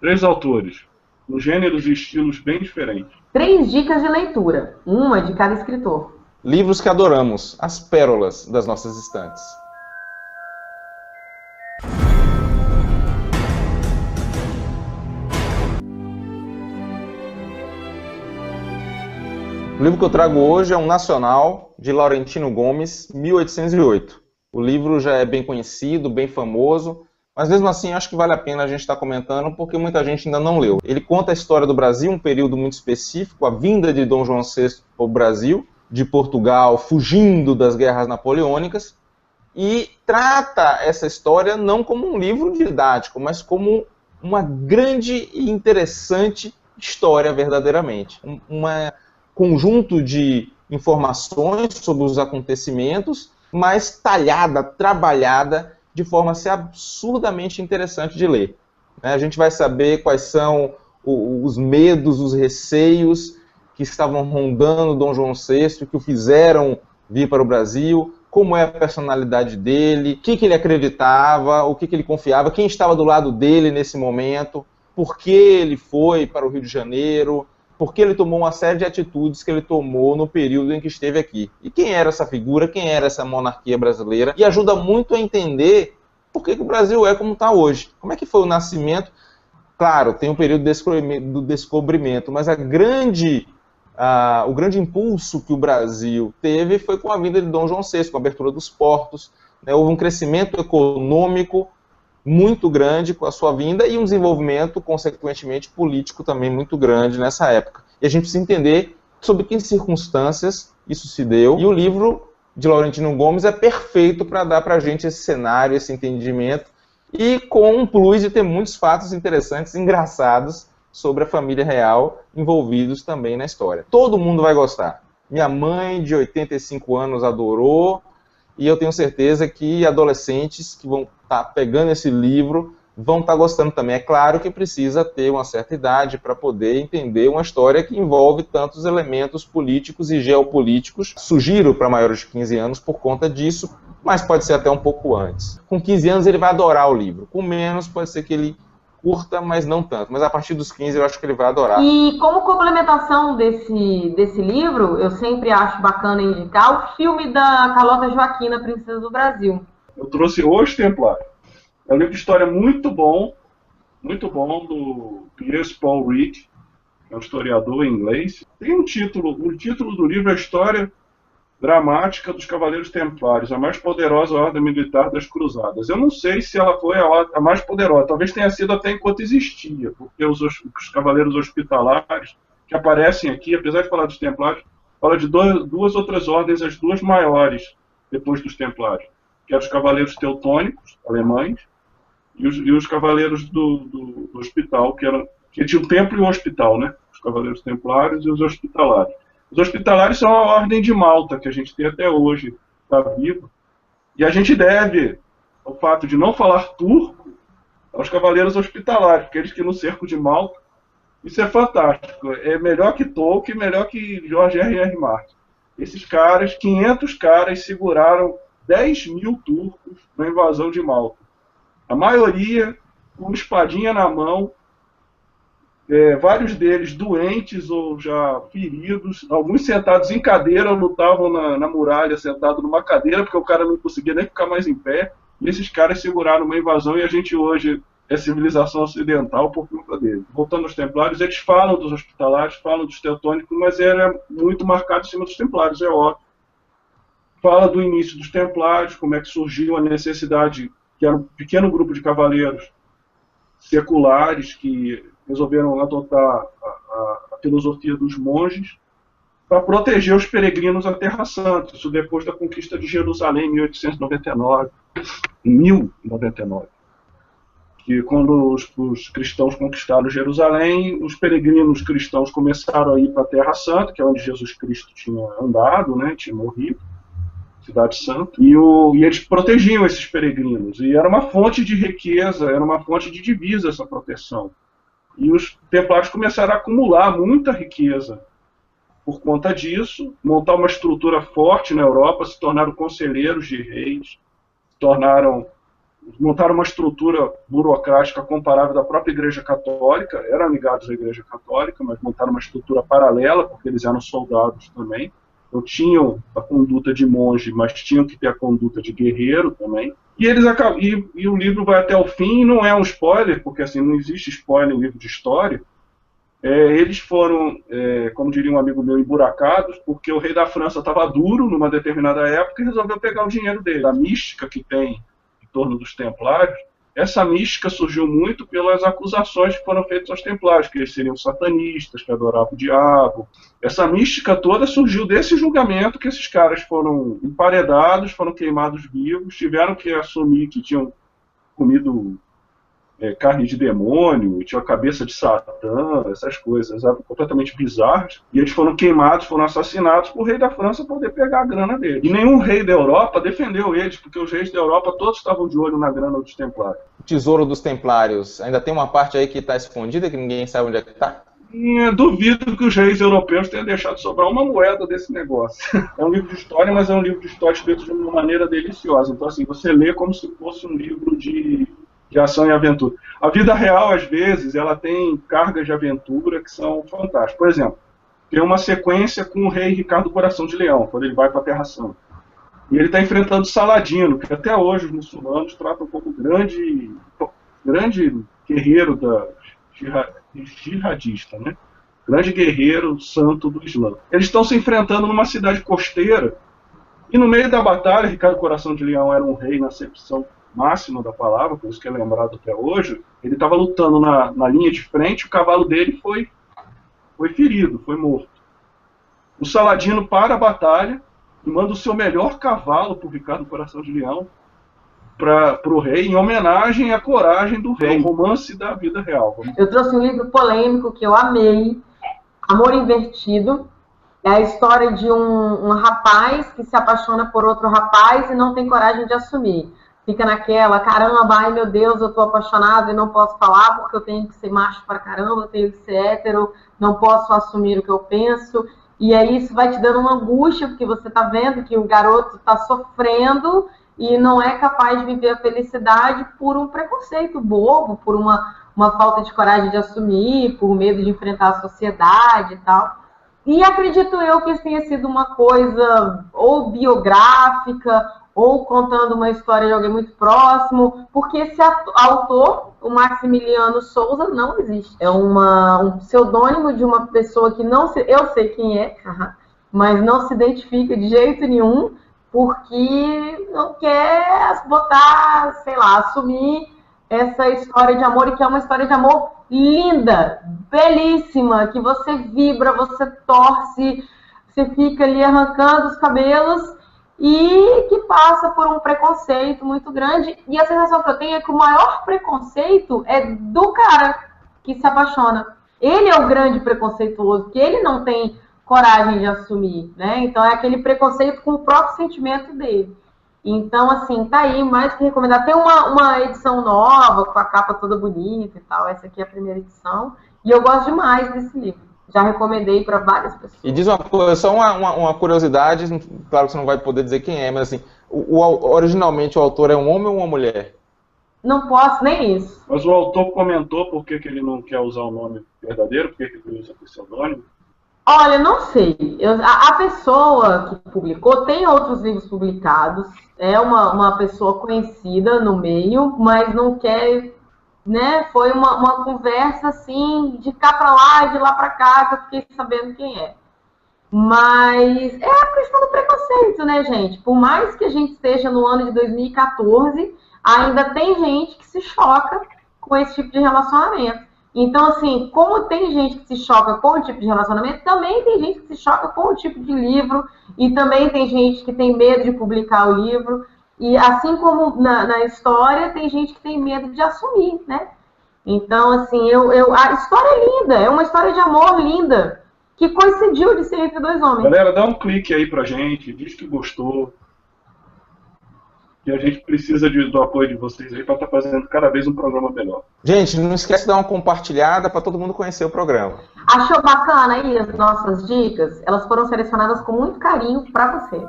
Três autores, com gêneros e estilos bem diferentes. 3 dicas de leitura, uma de cada escritor. Livros que adoramos, as pérolas das nossas estantes. O livro que eu trago hoje é um nacional, de Laurentino Gomes, 1808. O livro já é bem conhecido, bem famoso, mas mesmo assim acho que vale a pena a gente estar comentando, porque muita gente ainda não leu. Ele conta a história do Brasil, um período muito específico, a vinda de Dom João VI para o Brasil, de Portugal, fugindo das guerras napoleônicas, e trata essa história não como um livro didático, mas como uma grande e interessante história verdadeiramente. Conjunto de informações sobre os acontecimentos, mas talhada, trabalhada, de forma a ser absurdamente interessante de ler. A gente vai saber quais são os medos, os receios que estavam rondando Dom João VI, que o fizeram vir para o Brasil, como é a personalidade dele, o que ele acreditava, o que ele confiava, quem estava do lado dele nesse momento, por que ele foi para o Rio de Janeiro, porque ele tomou uma série de atitudes que ele tomou no período em que esteve aqui. E quem era essa figura, quem era essa monarquia brasileira, e ajuda muito a entender por que o Brasil é como está hoje. Como é que foi o nascimento? Claro, tem um período do descobrimento, mas o grande impulso que o Brasil teve foi com a vinda de Dom João VI, com a abertura dos portos, né? Houve um crescimento econômico muito grande com a sua vinda e um desenvolvimento, consequentemente, político também muito grande nessa época. E a gente precisa entender sob que circunstâncias isso se deu. E o livro de Laurentino Gomes é perfeito para dar para a gente esse cenário, esse entendimento, e com um plus de ter muitos fatos interessantes, engraçados, sobre a família real, envolvidos também na história. Todo mundo vai gostar. Minha mãe, de 85 anos, adorou, e eu tenho certeza que adolescentes que vão estar pegando esse livro vão estar gostando também. É claro que precisa ter uma certa idade para poder entender uma história que envolve tantos elementos políticos e geopolíticos. Sugiro para maiores de 15 anos por conta disso, mas pode ser até um pouco antes. Com 15 anos ele vai adorar o livro. Com menos pode ser que ele curta, mas não tanto. Mas a partir dos 15 eu acho que ele vai adorar. E como complementação desse livro, eu sempre acho bacana indicar o filme da Carlota Joaquina, Princesa do Brasil. Eu trouxe Os Templários. É um livro de história muito bom do Piers Paul Reed, que é um historiador inglês. Tem um título, o título do livro é a História Dramática dos Cavaleiros Templários, a mais poderosa ordem militar das Cruzadas. Eu não sei se ela foi a mais poderosa, talvez tenha sido até enquanto existia, porque os Cavaleiros Hospitalares, que aparecem aqui, apesar de falar dos Templários, fala de duas outras ordens, as duas maiores depois dos Templários, que eram os Cavaleiros Teutônicos, alemães, e os Cavaleiros do Hospital, que tinha o templo e o hospital, né? Os Cavaleiros Templários e os Hospitalares. Os Hospitalares são a ordem de Malta, que a gente tem até hoje, está viva. E a gente deve, ao fato de não falar turco, aos Cavaleiros Hospitalares, aqueles que no cerco de Malta. Isso é fantástico. É melhor que Tolkien, melhor que George R.R. Martin. Esses caras, 500 caras, seguraram 10 mil turcos na invasão de Malta. A maioria com espadinha na mão, vários deles doentes ou já feridos, alguns sentados em cadeira, lutavam na muralha, sentado numa cadeira, porque o cara não conseguia nem ficar mais em pé, e esses caras seguraram uma invasão, e a gente hoje é civilização ocidental por conta deles. Voltando aos Templários, eles falam dos Hospitalares, falam dos Teutônicos, mas era muito marcado em cima dos Templários, é óbvio. Fala do início dos Templários, como é que surgiu a necessidade, que era um pequeno grupo de cavaleiros seculares que resolveram adotar a filosofia dos monges para proteger os peregrinos à Terra Santa. Isso depois da conquista de Jerusalém, em 1899. 1099. Que quando os cristãos conquistaram Jerusalém, os peregrinos cristãos começaram a ir para a Terra Santa, que é onde Jesus Cristo tinha andado, né, tinha morrido, Cidade Santa, e eles protegiam esses peregrinos. E era uma fonte de riqueza, era uma fonte de divisa essa proteção. E os templários começaram a acumular muita riqueza por conta disso, montar uma estrutura forte na Europa, se tornaram conselheiros de reis, se tornaram montaram uma estrutura burocrática comparável da própria Igreja Católica, eram ligados à Igreja Católica, mas montaram uma estrutura paralela, porque eles eram soldados também. Então tinham a conduta de monge, mas tinham que ter a conduta de guerreiro também. E o livro vai até o fim, e não é um spoiler, porque assim, não existe spoiler em livro de história. Eles foram, como diria um amigo meu, emburacados, porque o rei da França estava duro numa determinada época e resolveu pegar o dinheiro dele. A mística que tem em torno dos templários, essa mística surgiu muito pelas acusações que foram feitas aos templários, que eles seriam satanistas, que adoravam o diabo. Essa mística toda surgiu desse julgamento que esses caras foram emparedados, foram queimados vivos, tiveram que assumir que tinham comido carne de demônio, tinha a cabeça de Satã, essas coisas completamente bizarras, e eles foram queimados, foram assassinados para o rei da França poder pegar a grana dele. E nenhum rei da Europa defendeu eles, porque os reis da Europa todos estavam de olho na grana dos templários. O tesouro dos templários, ainda tem uma parte aí que está escondida, que ninguém sabe onde é que está? Duvido que os reis europeus tenham deixado sobrar uma moeda desse negócio. É um livro de história, mas é um livro de história escrito de uma maneira deliciosa. Então, assim, você lê como se fosse um livro de ação e aventura. A vida real, às vezes, ela tem cargas de aventura que são fantásticas. Por exemplo, tem uma sequência com o rei Ricardo Coração de Leão, quando ele vai para a Terra Santa. E ele está enfrentando Saladino, que até hoje os muçulmanos tratam como grande guerreiro jihadista, né? Grande guerreiro santo do Islã. Eles estão se enfrentando numa cidade costeira, e no meio da batalha, Ricardo Coração de Leão era um rei na acepção máxima da palavra, por isso que é lembrado até hoje. Ele estava lutando na linha de frente, o cavalo dele foi ferido, foi morto. O Saladino para a batalha e manda o seu melhor cavalo para o Ricardo Coração de Leão, para o rei, em homenagem à coragem do rei, o romance da vida real. Eu trouxe um livro polêmico que eu amei, Amor Invertido. É a história de um rapaz que se apaixona por outro rapaz e não tem coragem de assumir. Fica naquela, caramba, ai meu Deus, eu tô apaixonado e não posso falar porque eu tenho que ser macho pra caramba, eu tenho que ser hétero, não posso assumir o que eu penso. E aí isso vai te dando uma angústia, porque você tá vendo que o garoto tá sofrendo e não é capaz de viver a felicidade por um preconceito bobo, por uma falta de coragem de assumir, por medo de enfrentar a sociedade e tal. E acredito eu que isso tenha sido uma coisa ou biográfica, ou contando uma história de alguém muito próximo, porque esse autor, o Maximiliano Souza, não existe. É um pseudônimo de uma pessoa que eu sei quem é, mas não se identifica de jeito nenhum, porque não quer botar, sei lá, assumir essa história de amor, e que é uma história de amor linda, belíssima, que você vibra, você torce, você fica ali arrancando os cabelos, e que passa por um preconceito muito grande. E a sensação que eu tenho é que o maior preconceito é do cara que se apaixona. Ele é o grande preconceituoso, que ele não tem coragem de assumir, né? Então é aquele preconceito com o próprio sentimento dele. Então, assim, tá aí, mais que recomendar. Tem uma edição nova, com a capa toda bonita e tal. Essa aqui é a primeira edição. E eu gosto demais desse livro. Já recomendei para várias pessoas. E diz uma coisa, só uma curiosidade, claro que você não vai poder dizer quem é, mas assim, originalmente o autor é um homem ou uma mulher? Não posso nem isso. Mas o autor comentou por que ele não quer usar o nome verdadeiro, por que ele usa o pseudônimo? Olha, não sei. A pessoa que publicou tem outros livros publicados, é uma pessoa conhecida no meio, mas não quer... Né? Foi uma conversa assim, de cá para lá e de lá para cá, que eu fiquei sabendo quem é. Mas é a questão do preconceito, né, gente? Por mais que a gente esteja no ano de 2014, ainda tem gente que se choca com esse tipo de relacionamento. Então, assim, como tem gente que se choca com o tipo de relacionamento, também tem gente que se choca com o tipo de livro, e também tem gente que tem medo de publicar o livro. E assim como na história, tem gente que tem medo de assumir, né? Então, assim, a história é linda, é uma história de amor linda, que coincidiu de ser entre dois homens. Galera, dá um clique aí pra gente, diz que gostou, que a gente precisa do apoio de vocês aí para estar fazendo cada vez um programa melhor. Gente, não esquece de dar uma compartilhada para todo mundo conhecer o programa. Achou bacana aí as nossas dicas? Elas foram selecionadas com muito carinho para você.